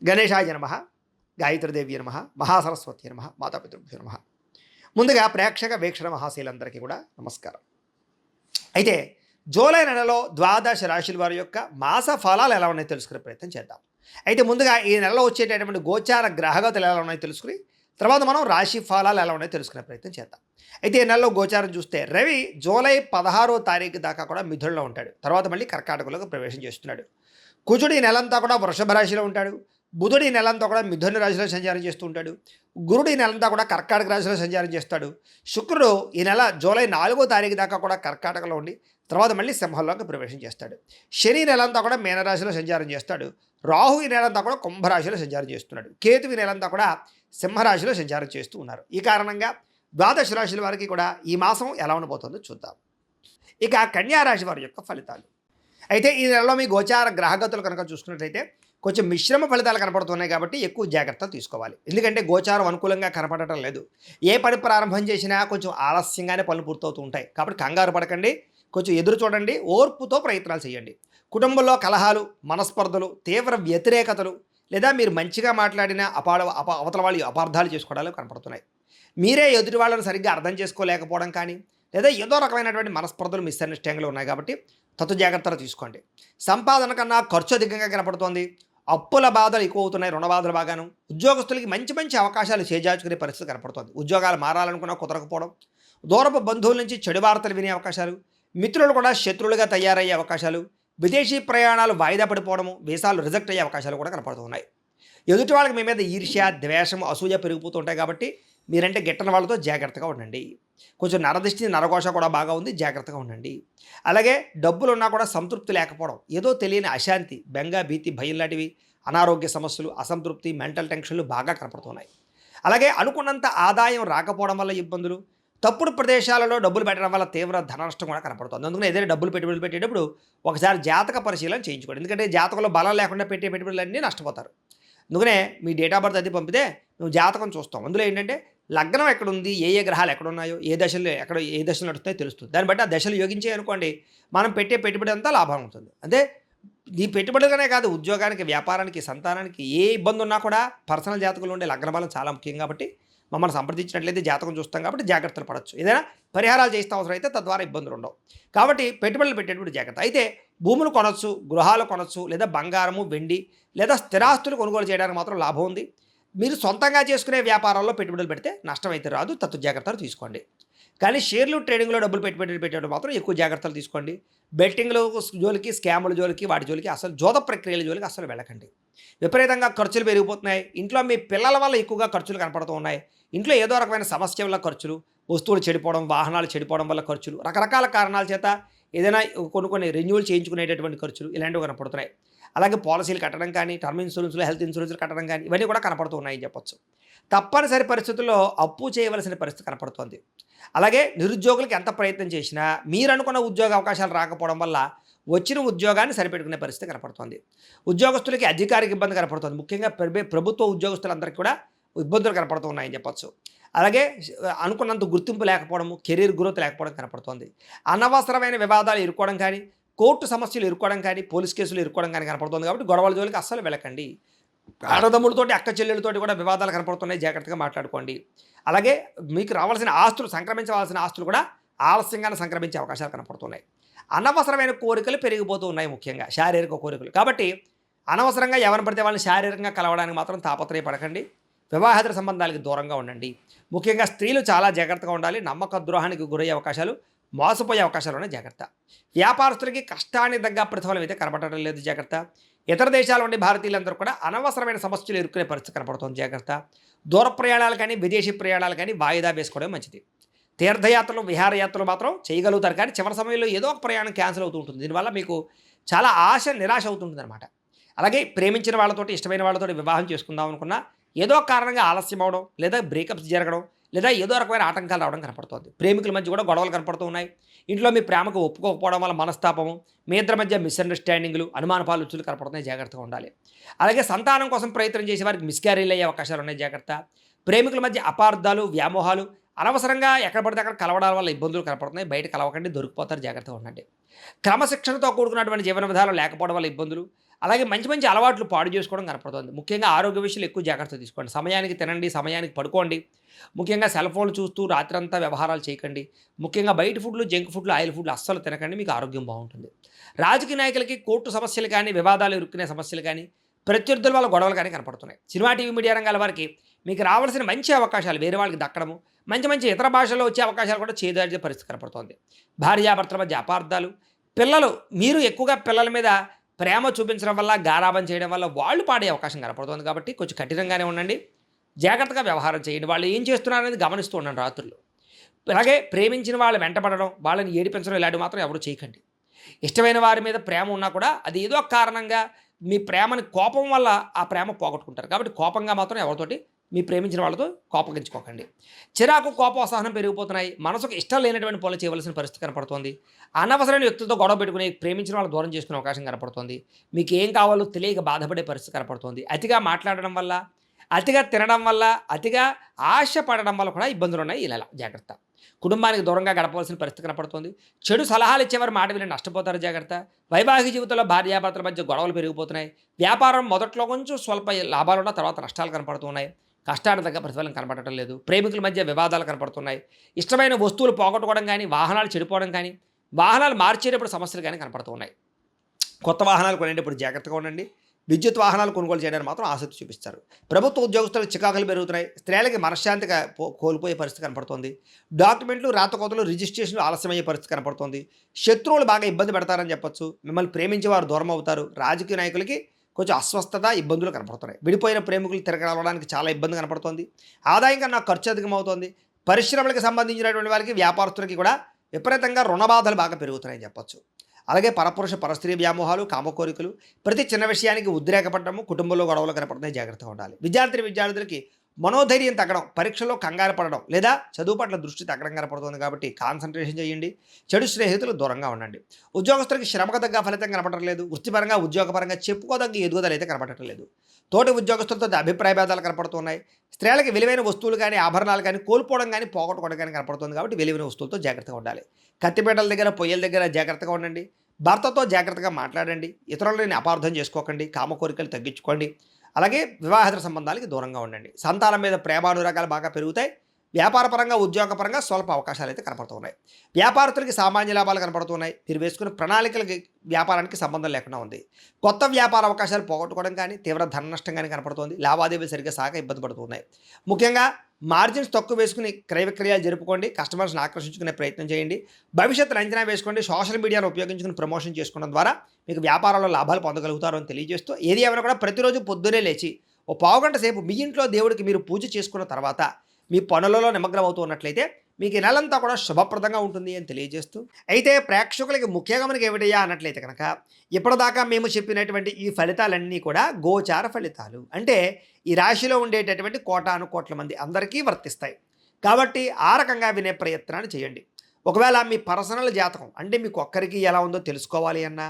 గణేశాయ నమః, గాయత్రీదేవి నమః, మహాసరస్వతి నమః, మాతాపితృభ్యో నమః. ముందుగా ప్రేక్షక వీక్షణ మహాశీలందరికీ కూడా నమస్కారం. అయితే జూలై నెలలో ద్వాదశ రాశుల వారి యొక్క మాస ఫలాలు ఎలా ఉన్నాయో తెలుసుకునే ప్రయత్నం చేద్దాం. అయితే ముందుగా ఈ నెలలో వచ్చేటటువంటి గోచార గ్రహగతులు ఎలా ఉన్నాయో తెలుసుకుని తర్వాత మనం రాశి ఫలాలు ఎలా ఉన్నాయో తెలుసుకునే ప్రయత్నం చేద్దాం. అయితే ఈ నెలలో గోచారం చూస్తే రవి జూలై 16వ తారీఖు దాకా కూడా మిథునంలో ఉంటాడు. తర్వాత మళ్ళీ కర్కాటకంలోకి ప్రవేశం చేస్తున్నాడు. కుజుడు ఈ నెలంతా కూడా వృషభ రాశిలో ఉంటాడు. బుధుడు ఈ నెలంతా కూడా మిథున రాశిలో సంచారం చేస్తూ ఉంటాడు. గురుడు ఈ నెలంతా కూడా కర్కాటక రాశిలో సంచారం చేస్తాడు. శుక్రుడు ఈ నెల జూలై 4వ తారీఖు దాకా కూడా కర్కాటకలో ఉండి తర్వాత మళ్ళీ సింహంలోకి ప్రవేశం చేస్తాడు. శని నెలంతా కూడా మీనరాశిలో సంచారం చేస్తాడు. రాహు ఈ నెలంతా కూడా కుంభరాశిలో సంచారం చేస్తున్నాడు. కేతు ఈ నెలంతా కూడా సింహరాశిలో సంచారం చేస్తూ ఉన్నారు. ఈ కారణంగా ద్వాదశ రాశుల వారికి కూడా ఈ మాసం ఎలా ఉండబోతుందో చూద్దాం. ఇక కన్యా రాశి వారి యొక్క ఫలితాలు. అయితే ఈ నెలలో మీ గోచార గ్రహగతులు కనుక చూసుకున్నట్లయితే కొంచెం మిశ్రమ ఫలితాలు కనపడుతున్నాయి కాబట్టి ఎక్కువ జాగ్రత్తలు తీసుకోవాలి. ఎందుకంటే గోచారం అనుకూలంగా కనపడటం లేదు. ఏ పని ప్రారంభం చేసినా కొంచెం ఆలస్యంగానే పనులు పూర్తవుతూ ఉంటాయి. కాబట్టి కంగారు పడకండి, కొంచెం ఎదురు చూడండి, ఓర్పుతో ప్రయత్నాలు చేయండి. కుటుంబంలో కలహాలు, మనస్పర్ధలు, తీవ్ర వ్యతిరేకతలు లేదా మీరు మంచిగా మాట్లాడిన అవతల వాళ్ళు అపార్థాలు చేసుకోవడాలు కనపడుతున్నాయి. మీరే ఎదుటి వాళ్ళని సరిగ్గా అర్థం చేసుకోలేకపోవడం కానీ లేదా ఏదో రకమైనటువంటి మనస్పర్ధలు మిస్అండర్స్టాండింగ్లు ఉన్నాయి కాబట్టి తత్తు జాగ్రత్తలు తీసుకోండి. సంపాదన కన్నా ఖర్చు అధికంగా కనపడుతోంది. అప్పుల బాధలు ఎక్కువ అవుతున్నాయి, రుణ బాధలు బాగాను. ఉద్యోగస్తులకి మంచి మంచి అవకాశాలు చేజార్చుకునే పరిస్థితి కనపడుతోంది. ఉద్యోగాలు మారాలనుకున్నా కుదరకపోవడం, దూరపు బంధువుల నుంచి చెడు వార్తలు వినే అవకాశాలు, మిత్రులు కూడా శత్రువులుగా తయారయ్యే అవకాశాలు, విదేశీ ప్రయాణాలు వాయిదా పడిపోవడము, వీసాలు రిజెక్ట్ అయ్యే అవకాశాలు కూడా కనపడుతున్నాయి. ఎదుటి వాళ్ళకి మీ మీద ఈర్ష్య, ద్వేషం, అసూయ పెరిగిపోతూ ఉంటాయి కాబట్టి మీరంటే గిట్టని వాళ్ళతో జాగ్రత్తగా ఉండండి. కొంచెం నరదిష్టి నరఘోష కూడా బాగా ఉంది, జాగ్రత్తగా ఉండండి. అలాగే డబ్బులు ఉన్నా కూడా సంతృప్తి లేకపోవడం, ఏదో తెలియని అశాంతి, బెంగ, భీతి, భయం లాంటివి, అనారోగ్య సమస్యలు, అసంతృప్తి, మెంటల్ టెన్షన్లు బాగా కనపడుతున్నాయి. అలాగే అనుకున్నంత ఆదాయం రాకపోవడం వల్ల ఇబ్బందులు, తప్పుడు ప్రదేశాలలో డబ్బులు పెట్టడం వల్ల తీవ్ర ధన నష్టం కూడా కనపడుతుంది. అందుకని ఏదైనా డబ్బులు పెట్టుబడులు పెట్టేటప్పుడు ఒకసారి జాతక పరిశీలన చేయించుకోండి. ఎందుకంటే జాతకంలో బలం లేకుండా పెట్టే పెట్టుబడులన్నీ నష్టపోతారు. అందుకనే మీ డేట్ ఆఫ్ బర్త్ అది పంపితే నువ్వు జాతకం చూస్తాం. అందులో ఏంటంటే లగ్నం ఎక్కడుంది, ఏ ఏ గ్రహాలు ఎక్కడున్నాయో, ఏ దశలు నడుస్తాయో తెలుస్తుంది. దాన్ని బట్టి ఆ దశలు యోగించే అనుకోండి, మనం పెట్టే పెట్టుబడి అంతా లాభం ఉంటుంది. అదే ఈ పెట్టుబడులనే కాదు, ఉద్యోగానికి, వ్యాపారానికి, సంతానానికి ఏ ఇబ్బంది ఉన్నా కూడా పర్సనల్ జాతకంలో ఉండే లగ్న బలం చాలా ముఖ్యం. కాబట్టి మమ్మల్ని సంప్రదించినట్లయితే జాతకం చూస్తాం కాబట్టి జాగ్రత్తలు పడవచ్చు. ఏదైనా పరిహారాలు చేస్తే అవసరం అయితే తద్వారా ఇబ్బందులు ఉండవు. కాబట్టి పెట్టుబడులు పెట్టేటువంటి జాగ్రత్త. అయితే భూములు కొనవచ్చు, గృహాలు కొనవచ్చు, లేదా బంగారము, వెండి లేదా స్థిరాస్తులు కొనుగోలు చేయడానికి మాత్రం లాభం ఉంది. మీరు సొంతంగా చేసుకునే వ్యాపారాల్లో పెట్టుబడులు పెడితే నష్టం అయితే రాదు, తత్తు జాగ్రత్తలు తీసుకోండి. కానీ షేర్లు, ట్రేడింగ్లో డబ్బులు పెట్టుబడులు పెట్టేటప్పుడు మాత్రం ఎక్కువ జాగ్రత్తలు తీసుకోండి. బెట్టింగ్లు జోలికి, స్కాముల జోలికి, వాటి జోలికి, అసలు జోద ప్రక్రియల జోలికి అసలు వెళ్ళకండి. విపరీతంగా ఖర్చులు పెరిగిపోతున్నాయి. ఇంట్లో మీ పిల్లల వల్ల ఎక్కువగా ఖర్చులు కనపడుతూ ఉన్నాయి. ఇంట్లో ఏదో రకమైన సమస్య వల్ల ఖర్చులు, వస్తువులు చెడిపోవడం, వాహనాలు చెడిపోవడం వల్ల ఖర్చులు, రకరకాల కారణాల చేత ఏదైనా కొన్ని రెన్యూవల్ చేయించుకునేటటువంటి ఖర్చులు ఇలాంటివి కనపడుతున్నాయి. అలాగే పాలసీలు కట్టడం కానీ, టర్మ్ ఇన్సూరెన్స్లు, హెల్త్ ఇన్సూరెన్స్లు కట్టడం కానీ ఇవన్నీ కూడా కనపడుతూ ఉన్నాయని చెప్పొచ్చు. తప్పనిసరి పరిస్థితుల్లో అప్పు చేయవలసిన పరిస్థితి కనపడుతోంది. అలాగే నిరుద్యోగులకు ఎంత ప్రయత్నం చేసినా మీరు అనుకున్న ఉద్యోగ అవకాశాలు రాకపోవడం వల్ల వచ్చిన ఉద్యోగాన్ని సరిపెట్టుకునే పరిస్థితి కనపడుతోంది. ఉద్యోగస్తులకి అధికారిక ఇబ్బంది కనపడుతుంది. ముఖ్యంగా ప్రభుత్వ ఉద్యోగస్తులందరికీ కూడా ఇబ్బందులు కనపడుతూ ఉన్నాయని చెప్పొచ్చు. అలాగే అనుకున్నంత గుర్తింపు లేకపోవడము, కెరీర్ గ్రోత్ లేకపోవడం కనపడుతోంది. అనవసరమైన వివాదాలు ఇరుక్కోవడం కానీ, కోర్టు సమస్యలు ఇరుక్కోవడం కానీ, పోలీస్ కేసులు ఇరుక్కోవడం కానీ కనపడుతుంది. కాబట్టి గొడవల జోలికి అస్సలు వెళ్ళకండి. అన్నదమ్ములతోటి, అక్క చెల్లెలతోటి కూడా వివాదాలు కనపడుతున్నాయి, జాగ్రత్తగా మాట్లాడుకోండి. అలాగే మీకు రావాల్సిన ఆస్తులు, సంక్రమించవలసిన ఆస్తులు కూడా ఆలస్యంగానే సంక్రమించే అవకాశాలు కనపడుతున్నాయి. అనవసరమైన కోరికలు పెరిగిపోతూ ఉన్నాయి, ముఖ్యంగా శారీరక కోరికలు. కాబట్టి అనవసరంగా ఎవరిని పడితే వాళ్ళని శారీరకంగా కలవడానికి మాత్రం తాపత్రయపడకండి. వివాహేతర సంబంధాలకు దూరంగా ఉండండి. ముఖ్యంగా స్త్రీలు చాలా జాగ్రత్తగా ఉండాలి. నమ్మక ద్రోహానికి గురయ్యే అవకాశాలు, మోసపోయే అవకాశాలు ఉన్నాయి, జాగ్రత్త. వ్యాపారస్తులకి కష్టానికి తగ్గ ప్రతిఫలం అయితే కనపడటం లేదు, జాగ్రత్త. ఇతర దేశాల నుండి భారతీయులందరూ కూడా అనవసరమైన సమస్యలు ఎదుర్కొనే పరిస్థితి కనపడుతుంది, జాగ్రత్త. దూర ప్రయాణాలు కానీ, విదేశీ ప్రయాణాలు కానీ వాయిదా వేసుకోవడం మంచిది. తీర్థయాత్రలు, విహారయాత్రలు మాత్రం చేయగలుగుతారు, కానీ చివరి సమయంలో ఏదో ఒక ప్రయాణం క్యాన్సిల్ అవుతూ ఉంటుంది. దీనివల్ల మీకు చాలా నిరాశ అవుతుంది అనమాట. అలాగే ప్రేమించిన వాళ్ళతోటి, ఇష్టమైన వాళ్ళతోటి వివాహం చేసుకుందాం అనుకున్నా ఏదో ఒక కారణంగా ఆలస్యం అవడం, లేదా బ్రేకప్స్ జరగడం, లేదా ఏదో రకమైన ఆటంకాలు రావడం కనపడుతుంది. ప్రేమికుల మధ్య కూడా గొడవలు కనపడుతూ ఉన్నాయి. ఇంట్లో మీ ప్రేమకు ఒప్పుకోకపోవడం వల్ల మనస్తాపము, మీ ఇద్దరి మధ్య మిస్అండర్స్టాండింగ్లు, అనుమానపాలుచులు కనపడుతున్నాయి, జాగ్రత్తగా ఉండాలి. అలాగే సంతానం కోసం ప్రయత్నం చేసే వారికి మిస్క్యారీలు అయ్యే అవకాశాలు ఉన్నాయి, జాగ్రత్త. ప్రేమికుల మధ్య అపార్థాలు, వ్యామోహాలు, అనవసరంగా ఎక్కడ పడితే అక్కడ కలవడాల వల్ల ఇబ్బందులు కనపడుతున్నాయి. బయట కలవకండి, దొరికిపోతారు, జాగ్రత్తగా ఉండండి. క్రమశిక్షణతో కూడుకున్నటువంటి జీవన విధానం లేకపోవడం వల్ల ఇబ్బందులు, అలాగే మంచి మంచి అలవాట్లు పాడు చేసుకోవడం కనపడుతుంది. ముఖ్యంగా ఆరోగ్య విషయంలో ఎక్కువ జాగ్రత్త తీసుకోండి. సమయానికి తినండి, సమయానికి పడుకోండి. ముఖ్యంగా సెల్ ఫోన్లు చూస్తూ రాత్రంతా వ్యవహారాలు చేయకండి. ముఖ్యంగా బయట ఫుడ్లు, జంక్ ఫుడ్లు, ఆయిల్ ఫుడ్లు అస్సలు తినకండి. మీకు ఆరోగ్యం బాగుంటుంది. రాజకీయ నాయకులకి కోర్టు సమస్యలు కానీ, వివాదాలు ఇరుక్కునే సమస్యలు కానీ, ప్రత్యర్థుల వల్ల గొడవలు కానీ కనపడుతున్నాయి. సినిమా, టీవీ, మీడియా రంగాల వారికి మీకు రావాల్సిన మంచి అవకాశాలు వేరే వాళ్ళకి దక్కడము, మంచి మంచి ఇతర భాషల్లో వచ్చే అవకాశాలు కూడా చేదార్చే పరిస్థితి కనపడుతోంది. భార్యాభర్తల మధ్య అపార్థాలు, పిల్లలు మీరు ఎక్కువగా పిల్లల మీద ప్రేమ చూపించడం వల్ల, గారాబం చేయడం వల్ల వాళ్ళు పాడే అవకాశం కనపడుతుంది. కాబట్టి కొంచెం కఠినంగానే ఉండండి. జాగ్రత్తగా వ్యవహారం చేయండి. వాళ్ళు ఏం చేస్తున్నారనేది గమనిస్తూ ఉండండి రాత్రుల్లో. అలాగే ప్రేమించిన వాళ్ళు వెంటపడడం, వాళ్ళని ఏడిపించడం ఇలాంటివి మాత్రం ఎవరు చేయకండి. ఇష్టమైన వారి మీద ప్రేమ ఉన్నా కూడా అది ఏదో కారణంగా మీ ప్రేమని కోపం వల్ల ఆ ప్రేమ పోగొట్టుకుంటారు. కాబట్టి కోపంగా మాత్రం ఎవరితోటి మీ ప్రేమించిన వాళ్ళతో కోపగించుకోకండి. చిరాకు, కోపం, అసహనం పెరిగిపోతున్నాయి. మనసుకు ఇష్టం లేనటువంటి పనులు చేయవలసిన పరిస్థితి కనపడుతోంది. అనవసరమైన వ్యక్తులతో గొడవ పెట్టుకుని ప్రేమించిన వాళ్ళు దూరం చేసుకునే అవకాశం కనపడుతోంది. మీకు ఏం కావాలో తెలియక బాధపడే పరిస్థితి కనపడుతోంది. అతిగా మాట్లాడడం వల్ల, అతిగా తినడం వల్ల, అతిగా ఆశ పడడం వల్ల కూడా ఇబ్బందులు ఉన్నాయి. ఇలా జాగ్రత్త. కుటుంబానికి దూరంగా గడపవలసిన పరిస్థితి కనపడుతుంది. చెడు సలహాలు ఇచ్చేవారు మాట విని నష్టపోతారు. జాగ్రత్త. వైవాహిక జీవితంలో భార్యాభర్తల మధ్య గొడవలు పెరిగిపోతున్నాయి. వ్యాపారం మొదట్లో కొంచెం స్వల్ప లాభాలున్న తర్వాత నష్టాలు కనపడుతున్నాయి. కష్టానికి తగ్గ ప్రతిఫలం కనపడటం లేదు. ప్రేమికుల మధ్య వివాదాలు కనపడుతున్నాయి. ఇష్టమైన వస్తువులు పోగొట్టుకోవడం కానీ, వాహనాలు చెడిపోవడం కానీ, వాహనాలు మార్చేటప్పుడు సమస్యలు కానీ కనపడుతున్నాయి. కొత్త వాహనాలు కొనేటప్పుడు జాగ్రత్తగా ఉండండి. విద్యుత్ వాహనాలు కొనుగోలు చేయడానికి మాత్రం ఆసక్తి చూపిస్తారు. ప్రభుత్వ ఉద్యోగస్తులకు చికాకులు పెరుగుతున్నాయి. స్త్రీలకి మనశ్శాంతిగా కోల్పోయే పరిస్థితి కనపడుతుంది. డాక్యుమెంట్లు, రాతకోతలు, రిజిస్ట్రేషన్లు ఆలస్యమయ్యే పరిస్థితి కనపడుతుంది. శత్రువులు బాగా ఇబ్బంది పెడతారని చెప్పొచ్చు. మిమ్మల్ని ప్రేమించే వారు దూరం అవుతారు. రాజకీయ నాయకులకి కొంచెం అస్వస్థత, ఇబ్బందులు కనపడుతున్నాయి. విడిపోయిన ప్రేమికులు తిరగడానికి చాలా ఇబ్బంది కనపడుతుంది. ఆదాయం కన్నా ఖర్చు అధికమవుతోంది. పరిశ్రమలకు సంబంధించినటువంటి వాళ్ళకి, వ్యాపారస్తులకి కూడా విపరీతంగా రుణబాధలు బాగా పెరుగుతున్నాయని చెప్పొచ్చు. అలాగే పరపురుష, పరస్త్రీ వ్యామోహాలు, కామకోరికలు, ప్రతి చిన్న విషయానికి ఉద్రేకపడము, కుటుంబంలో గొడవలు కనపడుతున్నాయి. జాగ్రత్తగా ఉండాలి. విద్యార్థులకి మనోధైర్యం తగ్గడం, పరీక్షలో కంగారు పడడం లేదా చదువు పట్ల దృష్టి తగ్గడం కనపడుతుంది. కాబట్టి కాన్సన్ట్రేషన్ చేయండి. చెడు స్నేహితులు దూరంగా ఉండండి. ఉద్యోగస్తులకి శ్రమకు తగ్గ ఫలితం కనపడటం లేదు. వృత్తిపరంగా, ఉద్యోగపరంగా చెప్పుకోదగ్గ ఎదుగుదల అయితే కనపడటం లేదు. తోటి ఉద్యోగస్తులతో అభిప్రాయ భేదాలు కనపడుతున్నాయి. స్త్రీలకి విలువైన వస్తువులు కానీ, ఆభరణాలు కానీ కోల్పోవడం కానీ, పోగొట్టుకోవడం కానీ కనపడుతుంది. కాబట్టి విలువైన వస్తువులతో జాగ్రత్తగా ఉండాలి. కత్తిపేటల దగ్గర, పొయ్యల దగ్గర జాగ్రత్తగా ఉండండి. భర్తతో జాగ్రత్తగా మాట్లాడండి. ఇతరులని అపార్థం చేసుకోకండి. కామకోరికలు తగ్గించుకోండి. అలాగే వివాహేతర సంబంధాలకి దూరంగా ఉండండి. సంతానం మీద ప్రేమానురాగాలు బాగా పెరుగుతాయి. వ్యాపారపరంగా, ఉద్యోగపరంగా స్వల్ప అవకాశాలు అయితే కనపడుతున్నాయి. వ్యాపారస్తులకి సామాన్య లాభాలు కనపడుతున్నాయి. మీరు వేసుకున్న ప్రణాళికలకి వ్యాపారానికి సంబంధం లేకుండా ఉంది. కొత్త వ్యాపార అవకాశాలు పోగొట్టుకోవడం కానీ, తీవ్ర ధన నష్టం కానీ కనపడుతుంది. లావాదేవీలు సరిగ్గా సాగ ఇబ్బంది పడుతున్నాయి. ముఖ్యంగా మార్జిన్స్ తక్కువ వేసుకుని క్రయ విక్రయాలు జరుపుకోండి. కస్టమర్స్ని ఆకర్షించుకునే ప్రయత్నం చేయండి. భవిష్యత్తును అంచనా వేసుకోండి. సోషల్ మీడియాను ఉపయోగించుకుని ప్రమోషన్ చేసుకోవడం ద్వారా మీకు వ్యాపారంలో లాభాలు పొందగలుగుతారు అని తెలియజేస్తూ, ఏది ఏమైనా కూడా ప్రతిరోజు పొద్దునే లేచి ఓ పావుగంట సేపు మీ ఇంట్లో దేవుడికి మీరు పూజ చేసుకున్న తర్వాత మీ పనులలో నిమగ్నం అవుతూ ఉన్నట్లయితే మీకు ఈ నెలంతా కూడా శుభప్రదంగా ఉంటుంది అని తెలియజేస్తూ, అయితే ప్రేక్షకులకి ముఖ్యంగా మనకి ఏమిటయ్యా అన్నట్లయితే కనుక, ఇప్పటిదాకా మేము చెప్పినటువంటి ఈ ఫలితాలన్నీ కూడా గోచార ఫలితాలు. అంటే ఈ రాశిలో ఉండేటటువంటి కోటాను కోట్ల మంది అందరికీ వర్తిస్తాయి. కాబట్టి ఆ రకంగా వినే ప్రయత్నాన్ని చేయండి. ఒకవేళ మీ పర్సనల్ జాతకం అంటే మీకు ఒక్కరికి ఎలా ఉందో తెలుసుకోవాలి అన్నా,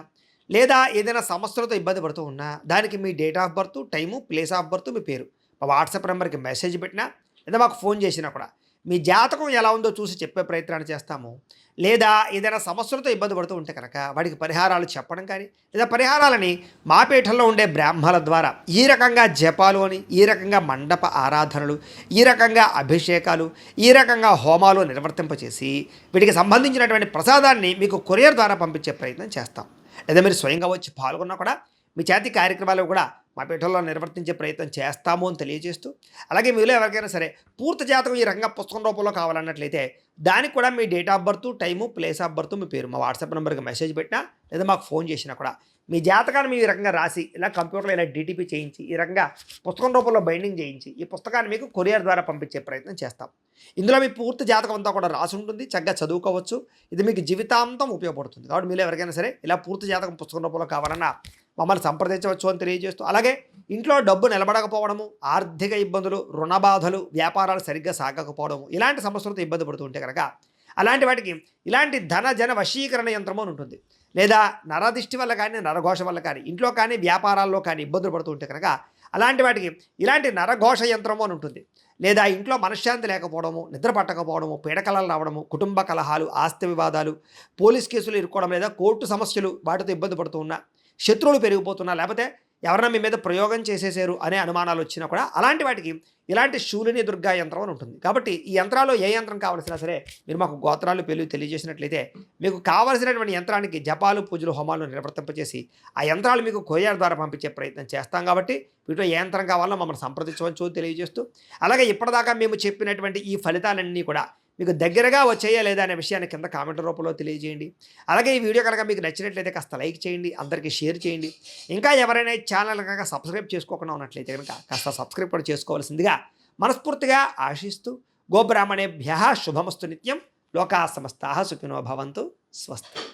లేదా ఏదైనా సమస్యలతో ఇబ్బంది పడుతూ ఉన్నా, దానికి మీ date of birth, time, place of birth, మీ పేరు మా వాట్సాప్ నెంబర్కి మెసేజ్ పెట్టినా లేదా మాకు ఫోన్ చేసినా కూడా మీ జాతకం ఎలా ఉందో చూసి చెప్పే ప్రయత్నాన్ని చేస్తాము. లేదా ఏదైనా సమస్యలతో ఇబ్బంది పడుతూ ఉంటే కనుక వాడికి పరిహారాలు చెప్పడం కానీ, లేదా పరిహారాలని మా పీఠంలో ఉండే బ్రాహ్మణుల ద్వారా ఈ రకంగా జపాలు అని, ఈ రకంగా మండప ఆరాధనలు, ఈ రకంగా అభిషేకాలు, ఈ రకంగా హోమాలు నిర్వర్తింపచేసి వీటికి సంబంధించినటువంటి ప్రసాదాన్ని మీకు కొరియర్ ద్వారా పంపించే ప్రయత్నం చేస్తాం. లేదా మీరు స్వయంగా వచ్చి పాల్గొన్నా కూడా మీ చేతి కార్యక్రమాలు కూడా మా పీఠంలో నిర్వర్తించే ప్రయత్నం చేస్తాము అని తెలియజేస్తూ, అలాగే మీలో ఎవరికైనా సరే పూర్తి జాతకం ఈ రకంగా పుస్తకం రూపంలో కావాలన్నట్లయితే దానికి కూడా మీ date of birth, time, place of birth, మీ పేరు మా వాట్సాప్ నెంబర్కి మెసేజ్ పెట్టినా లేదా మాకు ఫోన్ చేసినా కూడా మీ జాతకాన్ని మీ ఈ రకంగా రాసి ఇలా కంప్యూటర్లో ఇలా డీటీపీ చేయించి ఈ రకంగా పుస్తకం రూపంలో బైండింగ్ చేయించి ఈ పుస్తకాన్ని మీకు కొరియర్ ద్వారా పంపించే ప్రయత్నం చేస్తాం. ఇందులో మీ పూర్తి జాతకం అంతా కూడా రాసి ఉంటుంది. చక్కగా చదువుకోవచ్చు. ఇది మీకు జీవితాంతం ఉపయోగపడుతుంది. కాబట్టి మీరు ఎవరికైనా సరే ఇలా పూర్తి జాతకం పుస్తకం రూపంలో కావాలన్నా మమ్మల్ని సంప్రదించవచ్చు అని తెలియజేస్తూ, అలాగే ఇంట్లో డబ్బు నిలబడకపోవడము, ఆర్థిక ఇబ్బందులు, రుణ బాధలు, వ్యాపారాలు సరిగ్గా సాగకపోవడము, ఇలాంటి సమస్యలతో ఇబ్బంది పడుతూ ఉంటే కనుక అలాంటి వాటికి ఇలాంటి ధన జన వశీకరణ యంత్రము అని ఉంటుంది. లేదా నరదిష్టి వల్ల కానీ, నరఘోష వల్ల కానీ, ఇంట్లో కానీ వ్యాపారాల్లో కానీ ఇబ్బందులు పడుతూ ఉంటే కనుక అలాంటి వాటికి ఇలాంటి నరఘోష యంత్రము అని ఉంటుంది. లేదా ఇంట్లో మనశ్శాంతి లేకపోవడము, నిద్ర పట్టకపోవడము, పీడకలలు రావడము, కుటుంబ కలహాలు, ఆస్తి వివాదాలు, పోలీస్ కేసులు ఇరుక్కోవడం, లేదా కోర్టు సమస్యలు వాటితో ఇబ్బంది పడుతూ ఉన్నా, శత్రువులు పెరిగిపోతున్నా, లేకపోతే ఎవరైనా మీ మీద ప్రయోగం చేసేసారు అనే అనుమానాలు వచ్చినా కూడా అలాంటి వాటికి ఇలాంటి శూలిని దుర్గా యంత్రం అని ఉంటుంది. కాబట్టి ఈ యంత్రాల్లో ఏ యంత్రం కావాల్సినా సరే మీరు మాకు గోత్రాలు పేర్లు తెలియజేసినట్లయితే మీకు కావలసినటువంటి యంత్రానికి జపాలు పూజలు హోమాలు నిర్వర్తింపజేసి ఆ యంత్రాలు మీకు కొరియర్ ద్వారా పంపించే ప్రయత్నం చేస్తాం. కాబట్టి వీటిలో ఏ యంత్రం కావాలో మమ్మల్ని సంప్రదించవచ్చు తెలియజేస్తూ, అలాగే ఇప్పటిదాకా మేము చెప్పినటువంటి ఈ ఫలితాలన్నీ కూడా మీకు దగ్గరగా వచ్చేయా లేదా అనే విషయాన్ని కింద కామెంట్ రూపంలో తెలియజేయండి. అలాగే ఈ వీడియో కనుక మీకు నచ్చినట్లయితే కాస్త లైక్ చేయండి, అందరికీ షేర్ చేయండి. ఇంకా ఎవరైనా ఈ ఛానల్ కనుక సబ్స్క్రైబ్ చేసుకోకుండా ఉన్నట్లయితే కనుక కాస్త సబ్స్క్రైబ్ కూడా చేసుకోవాల్సిందిగా మనస్ఫూర్తిగా ఆశిస్తూ, గోబ్రాహ్మణేభ్యః శుభమస్తు నిత్యం, లోకా సమస్తాః సుఖినో భవంతు, స్వస్తి.